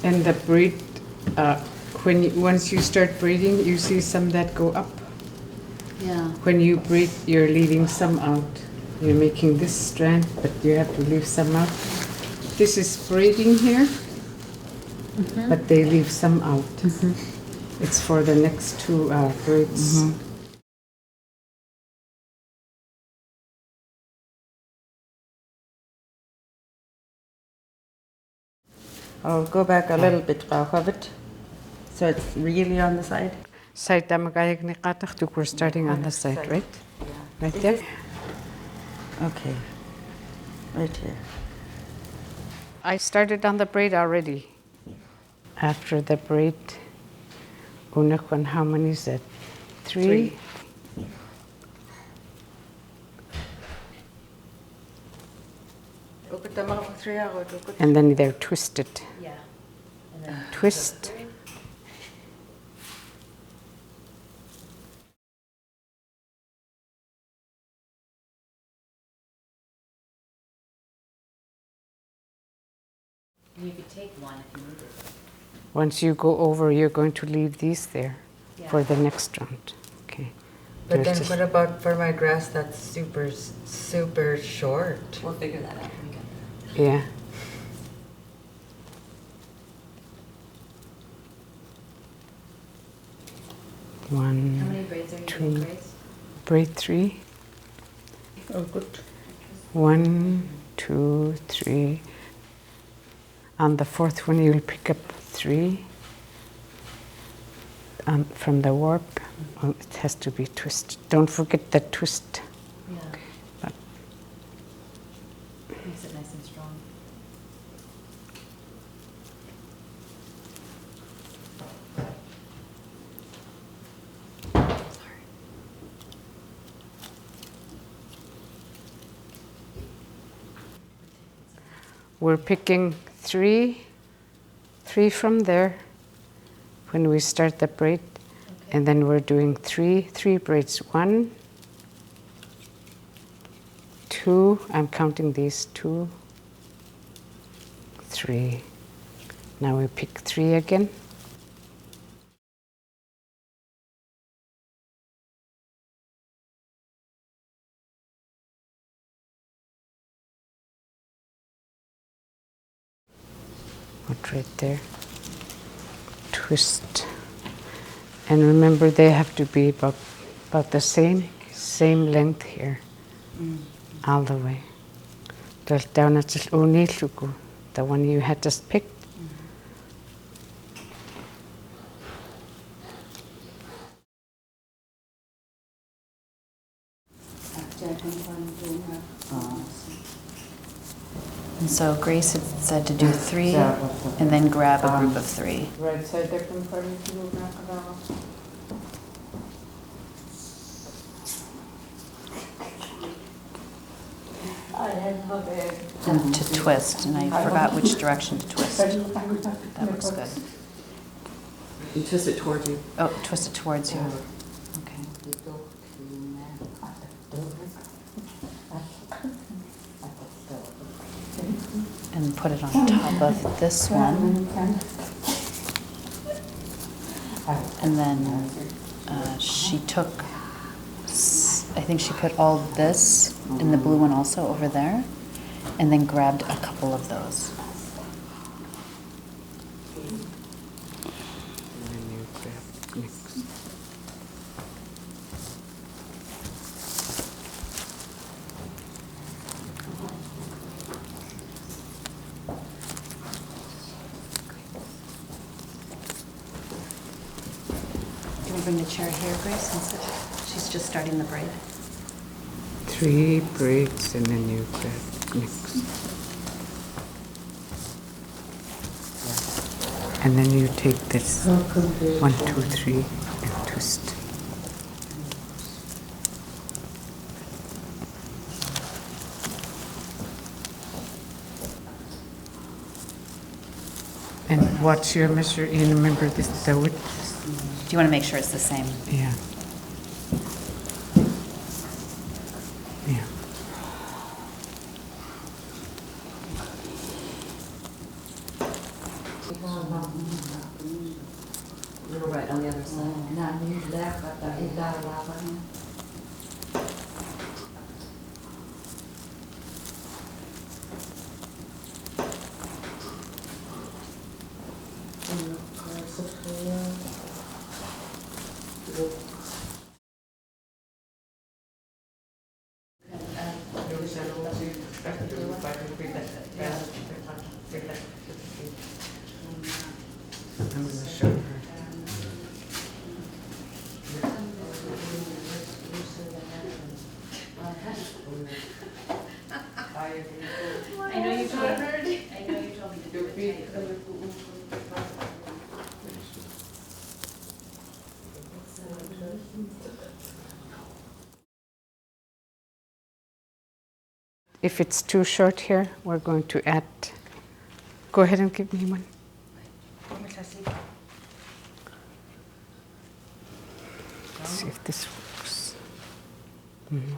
And the braid, once you start braiding, you see some that go up. Yeah. When you braid, you're leaving some out. You're making this strand, but you have to leave some out. This is braiding here, but they leave some out. It's for the next two braids. I'll go back a little bit, it. So it's really on the side? We're starting on the side, right? Yeah. Right there? Okay. Right here. I started on the braid already. After the braid, Unakwan, how many is that? Three. And then they're twisted. Yeah. Twist. You could take one if you needed. Once you go over, you're going to leave these there for the next round. Okay. But then what about for my grass that's super short? We'll figure that out when we get there. Yeah. One, How many braids are you two, doing, Grace? braid 3. Oh, good. 1, 2, 3. On the fourth one, you'll pick up 3 from the warp. Oh, it has to be twisted. Don't forget the twist. Yeah. But Makes it nice and strong. we're picking 3 from there when we start the braid. Okay. And then we're doing 3 braids. 1, 2, I'm counting these, 2, 3. Now we pick 3 again. Put right there. Twist. And remember, they have to be about the same length here, all the way. Down at the one you had just picked. And so Grace had said to do 3 and then grab a group of 3. Right side there. And to twist, and I forgot which direction to twist. That looks good. You twist it towards you. Oh, twist it towards you. Okay. And put it on top of this one. And then she took, I think she put all this in the blue one also over there, and then grabbed a couple of those. And then you grab next. Can we bring the chair here, Grace, and sit? She's just starting the braid. 3 braids and then you grab next. And then you take this 1, 2, 3 and twist. And what's your measure? You remember this, the width? Do you want to make sure it's the same? Yeah. Yeah. Right, on the other side. I'm going to show her. I know you told me. I know you told me to do it. If it's too short here, we're going to add. Go ahead and give me one. Let's see if this works. Mm-hmm.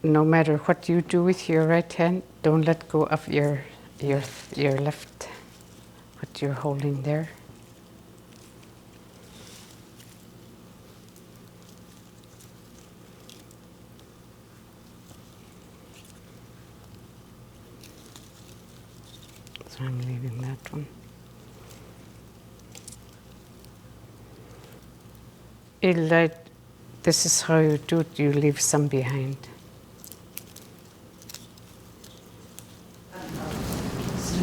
No matter what you do with your right hand, don't let go of your left, what you're holding there. So I'm leaving that one. This is how you do it, you leave some behind.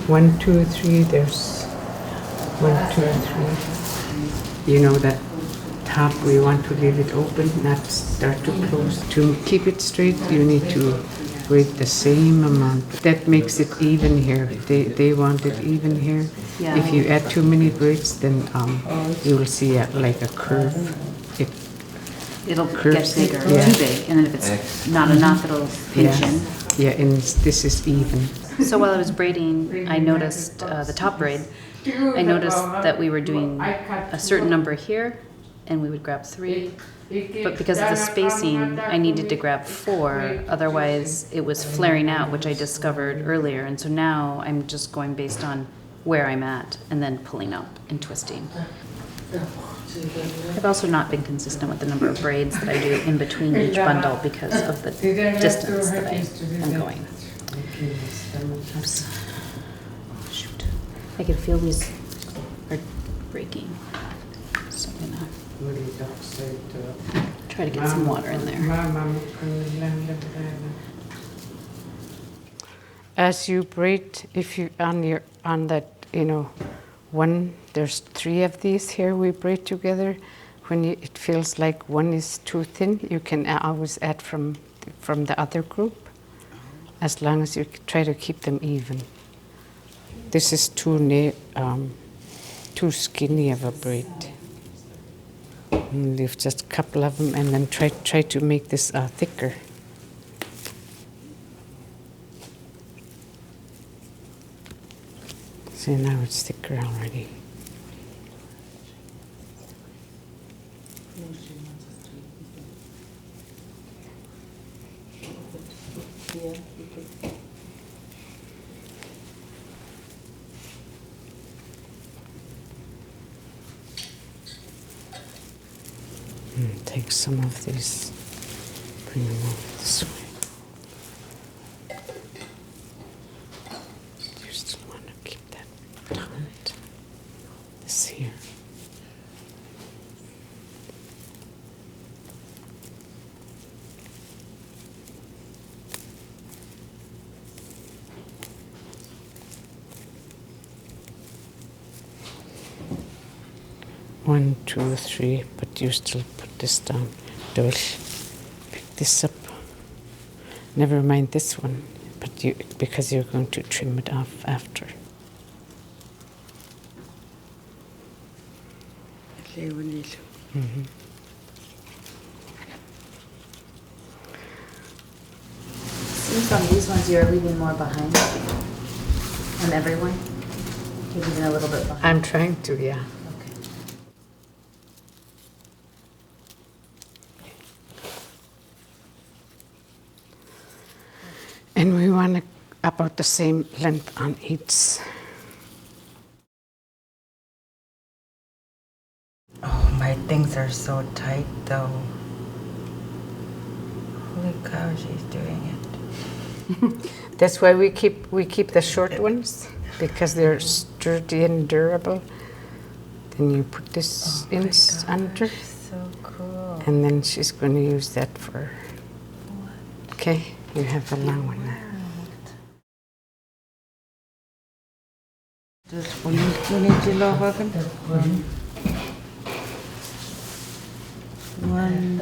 1, 2, 3, there's 1, 2, 3. You know that top, we want to leave it open, not start to close. To keep it straight, you need to braid the same amount. That makes it even here. They want it even here. Yeah. If you add too many braids, then you will see like a curve. It'll Curves, get bigger, yeah. too big, and then if it's not enough, it'll pinch in. Yeah, and this is even. So while I was braiding, I noticed the top braid. I noticed that we were doing a certain number here, and we would grab 3. But because of the spacing, I needed to grab 4. Otherwise, it was flaring out, which I discovered earlier. And so now I'm just going based on where I'm at, and then pulling up and twisting. I've also not been consistent with the number of braids that I do in between each bundle because of the distance that I am going. Oops. Shoot. I can feel these are breaking. So I'm gonna try to get some water in there. As you braid, if you on that, one, there's 3 of these here we braid together. When it feels like one is too thin, you can always add from the other group, as long as you try to keep them even. This is too skinny of a braid. And leave just a couple of them, and then try to make this thicker. See, now it's thicker already. Take some of these, bring them over this way. You still want to keep that taut. This here. One, 2, 3, but you still put this down. Don't pick this up. Never mind this one, but because you're going to trim it off after. Seems on these ones you're leaving more behind on everyone. You're leaving a little bit behind. I'm trying to, yeah. Okay. And we want about the same length on each. Oh, my things are so tight though. Holy cow, she's doing it. That's why we keep the short ones, because they're sturdy and durable. Then you put this in under, So cool. and then she's going to use that for. Okay, you have the long one now. Dus wanneer je lopen? One. Go on.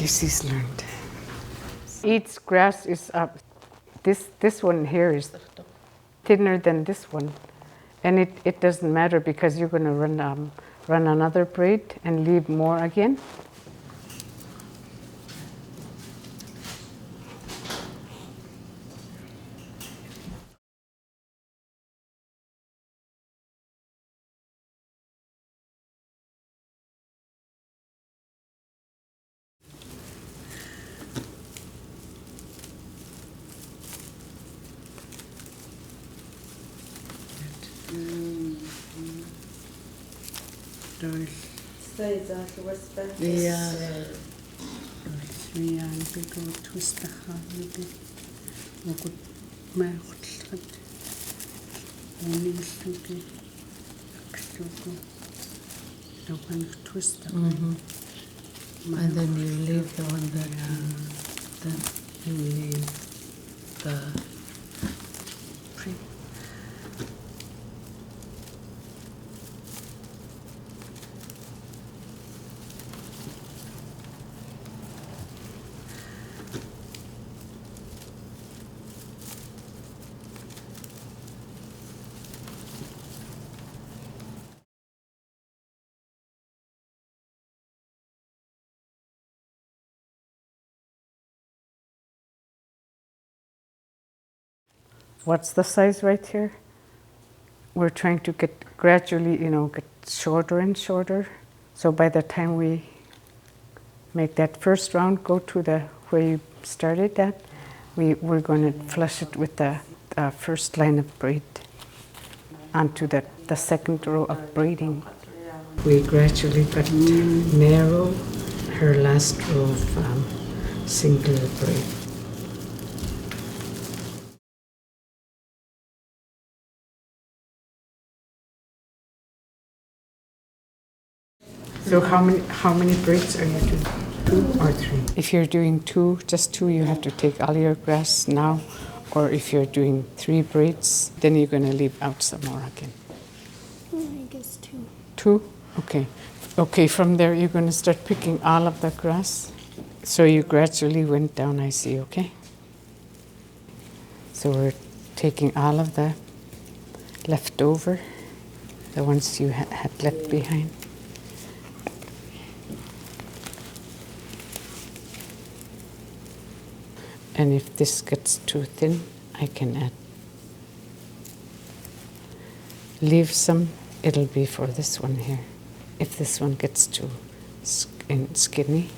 She's learned. Each grass is up. This one here is thinner than this one, and it doesn't matter because you're going to run another braid and leave more again. Ja. Ja, ik ben gewoon twistig gaan. Ook het mij goed schud. En ik stukje. Ik stukje. Dan kan ik twisten. And then you leave the one that then you leave the What's the size right here? We're trying to get gradually, get shorter and shorter. So by the time we make that first round, go to where you started at, we're going to flush it with the first line of braid onto the second row of braiding. We gradually but narrow her last row of single braid. So how many braids are you doing? 2 or 3? If you're doing just two, you have to take all your grass now. Or if you're doing 3 braids, then you're going to leave out some more again. I guess 2. 2? Okay. Okay, from there you're going to start picking all of the grass. So you gradually went down, I see, okay? So we're taking all of the leftover, the ones you had left behind. And if this gets too thin, I can add. Leave some, it'll be for this one here. If this one gets too skinny,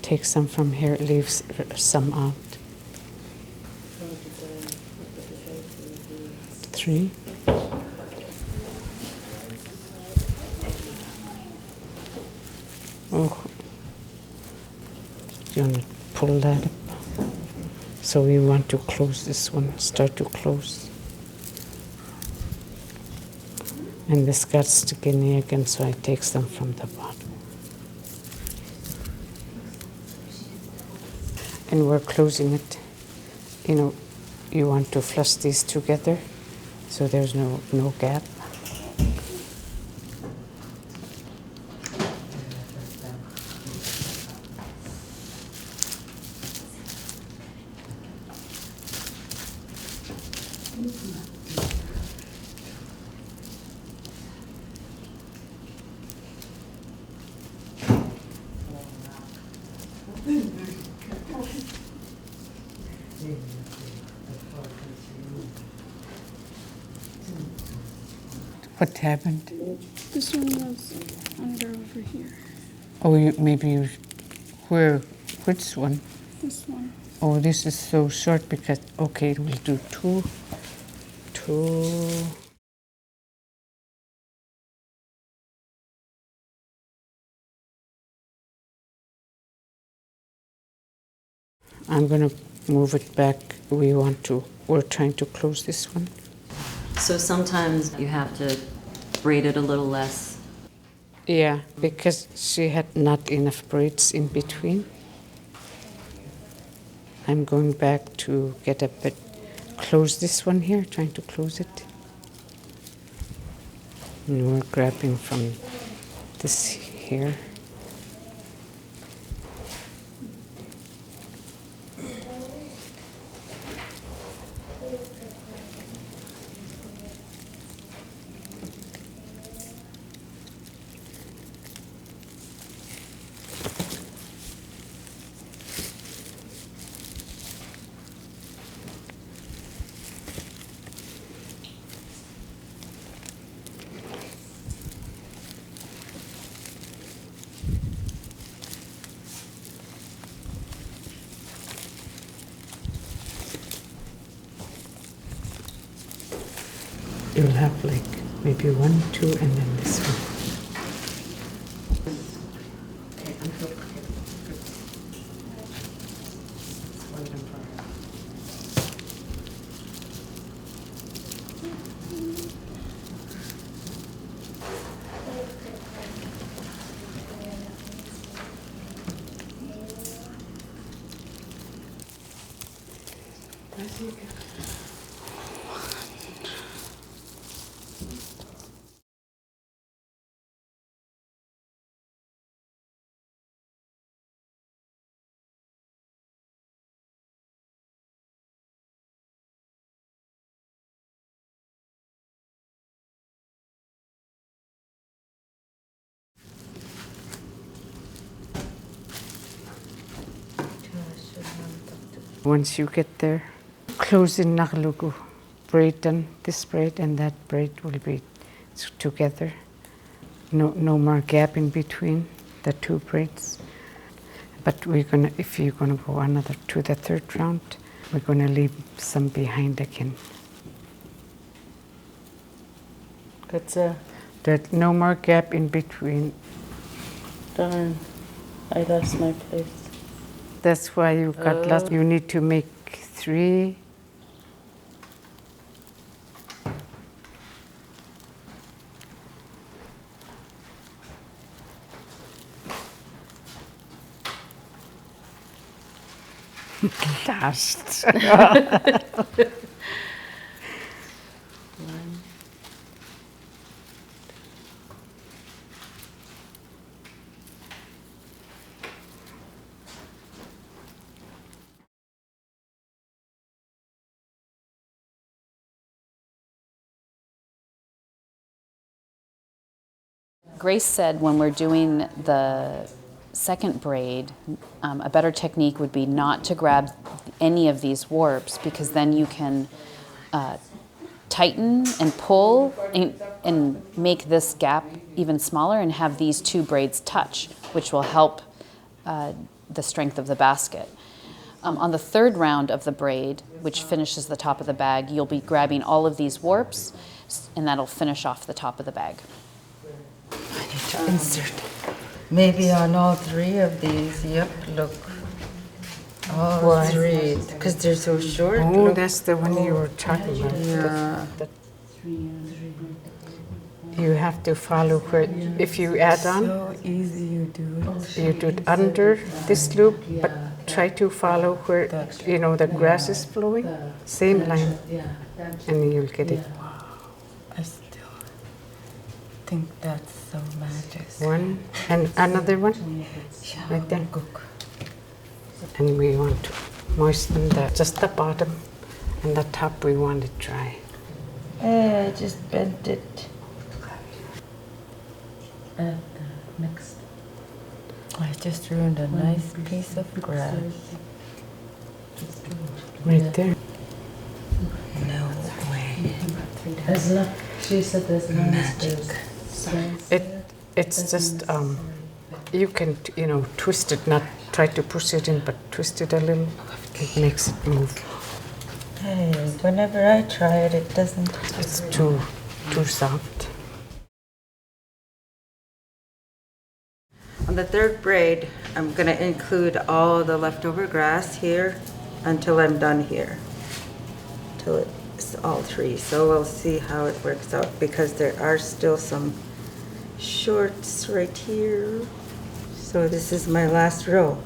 take some from here, leave some out. 3. Oh, you want to pull that up? So we want to close this one, start to close. And this got skinny again, so I take some from the bottom. And we're closing it. You know, you want to flush these together so there's no gap. What happened? This one was under over here. Oh, where, which one? This one. Oh, this is so short because, okay, we'll do two. I'm gonna move it back. We're trying to close this one. So sometimes you have to braid it a little less. Yeah, because she had not enough braids in between. I'm going back to get a bit, close this one here, trying to close it. And we're grabbing from this here. You'll have like maybe 1, 2, and then this one. Once you get there, close in Nunalleq, braid done, this braid and that braid will be together. No more gap in between the two braids. But if you're gonna go to the third round, we're gonna leave some behind again. That no more gap in between. Darn, I lost my place. That's why you got lost. You need to make 3. Last. Grace said when we're doing the second braid, a better technique would be not to grab any of these warps, because then you can tighten and pull and make this gap even smaller and have these two braids touch, which will help the strength of the basket. On the third round of the braid, which finishes the top of the bag, you'll be grabbing all of these warps, and that'll finish off the top of the bag. I need to insert. Maybe on all 3 of these. Yep, look. All 3, because they're so short. Oh, look. that's the one you were talking about. Yeah. You have to follow where, if you add on, So easy you do it. you do it under this loop, but try to follow where, you know, the grass is flowing, same line, and you'll get it. I still think that's so magic. One, and another one, right there. And we want to moisten just the bottom, and the top we want it dry. Hey, I just bent it. And next. I just ruined a nice piece of grass. Right there. No way. As long, she said as long as there's It's just, you can, you know, twist it, not try to push it in, but twist it a little. It makes it move. Hey, whenever I try it, it doesn't. It's too soft. On the third braid, I'm going to include all the leftover grass here until I'm done here. Till it's all three. So we'll see how it works out because there are still some shorts right here. So this is my last row.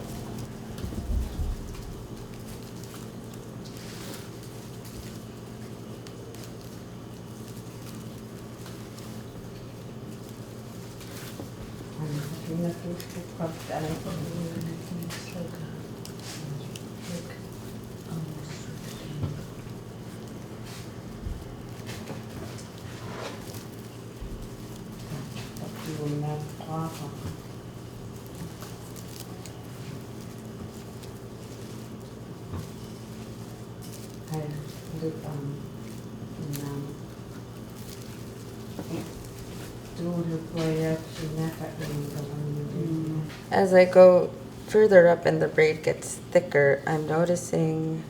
As I go further up and the braid gets thicker, I'm noticing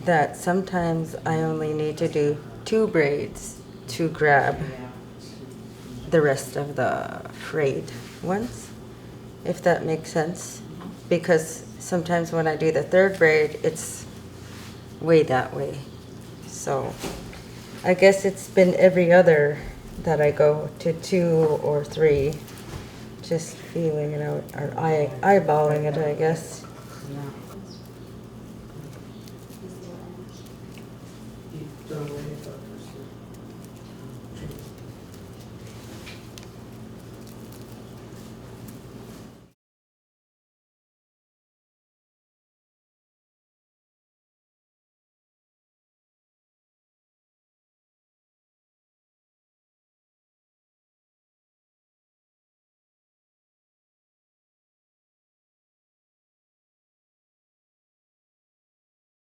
that sometimes I only need to do 2 braids to grab the rest of the frayed ones, if that makes sense. Because sometimes when I do the third braid, it's way that way. So I guess it's been every other that I go to 2 or 3. Just feeling it out, or eyeballing it, I guess.